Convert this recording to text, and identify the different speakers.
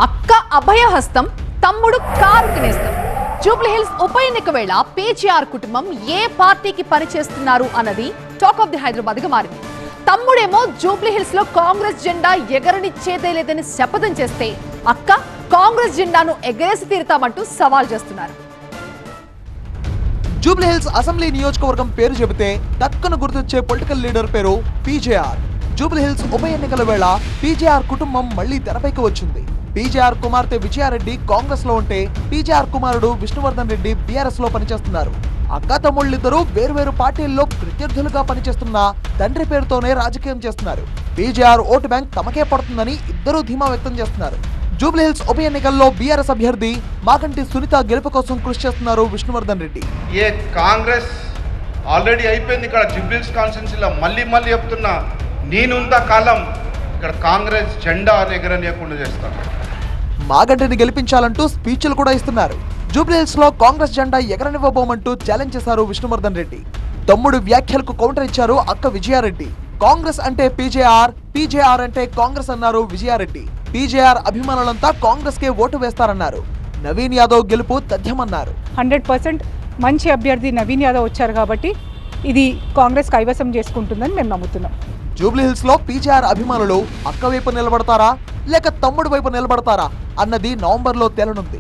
Speaker 1: అక్క అభయహస్తం, తమ్ముడు కారు తినేస్తాం. జూబ్లీహిల్స్ ఉప ఎన్నిక వేళ పీజీఆర్ కుటుంబం ఏ పార్టీకి పనిచేస్తున్నారు అన్నది టాక్ ఆఫ్ ది హైదరాబాద్ గా మారింది. తమ్ముడేమో జూబ్లీహిల్స్ లో కాంగ్రెస్ జెండా ఎగరనిచ్చేదే లేదని శపథం చేస్తే, అక్క కాంగ్రెస్ జెండాను ఎగరేసి తీరుతామంటూ సవాల్ చేస్తున్నారు.
Speaker 2: జూబ్లీహిల్స్ అసెంబ్లీ నియోజకవర్గం పేరు చెబితే దక్కన గుర్తొచ్చే పొలిటికల్ లీడర్ పేరు పీజేఆర్. జూబ్లీహిల్స్ ఉప ఎన్నికల వేళ పీజేఆర్ కుటుంబం మళ్లీ తెరపైకి వచ్చింది. పీజేఆర్ కుమార్తె విజయారెడ్డి కాంగ్రెస్ లో ఉంటే, పీజేఆర్ కుమారుడు విష్ణువర్ధన్ రెడ్డి బీఆర్ఎస్ లో పనిచేస్తున్నారు. అక్క తమ్ముళ్ళిద్దరూ వేర్వేరు పార్టీల్లో ప్రత్యర్థులుగా పనిచేస్తున్న తండ్రి పేరుతోనే రాజకీయం చేస్తున్నారు. పీజేఆర్ ఓటు బ్యాంక్ తమకే పడుతుందని ఇద్దరూ ధీమా వ్యక్తం చేస్తున్నారు. జూబ్లీహిల్స్ ఉప ఎన్నికల్లో బీఆర్ఎస్ అభ్యర్థి మాగంటి సునీత గెలుపు కోసం కృషి చేస్తున్నారు విష్ణువర్ధన్ రెడ్డి.
Speaker 3: ఏ కాంగ్రెస్ ఆల్రెడీ అయిపోయింది. ఇక్కడ జూబ్లీహిల్స్ కాన్స్టిట్యున్సీలో మళ్ళీ చెప్తున్నా, నేనుంత కాలం ఇక్కడ కాంగ్రెస్ జెండా ఎగరనీయకుండా చేస్తాను.
Speaker 2: మాగంటిని గెలిపించాలంటూ స్పీచ్లు కూడా ఇస్తున్నారు. జూబ్లీహిల్స్ లో కాంగ్రెస్ జెండా ఎగరనివ్వబోమంటూ ఛాలెంజ్ చేశారు విష్ణువర్ధన్ రెడ్డి. తమ్ముడు వ్యాఖ్యలకు కౌంటర్ ఇచ్చారు అక్క విజయారెడ్డి. కాంగ్రెస్ అంటే పీజేఆర్, పీజేఆర్ అంటే కాంగ్రెస్ అన్నారు విజయారెడ్డి. పీజేఆర్ అభిమానులంతా కాంగ్రెస్ కే ఓటు వేస్తారన్నారు. నవీన్ యాదవ్ గెలుపు తథ్యమన్నారు.
Speaker 4: 100% మంచి అభ్యర్థి నవీన్ యాదవ్ వచ్చారు కాబట్టి ఇది కాంగ్రెస్ కైవసం చేసుకుంటుందని మేము నమ్ముతున్నాం.
Speaker 2: జూబ్లీహిల్స్ లో పీజేఆర్ అభిమానులు అక్క వైపు నిలబడతారా లేక తమ్ముడు వైపు నిలబడతారా అన్నది నవంబర్లో తేలనుంది.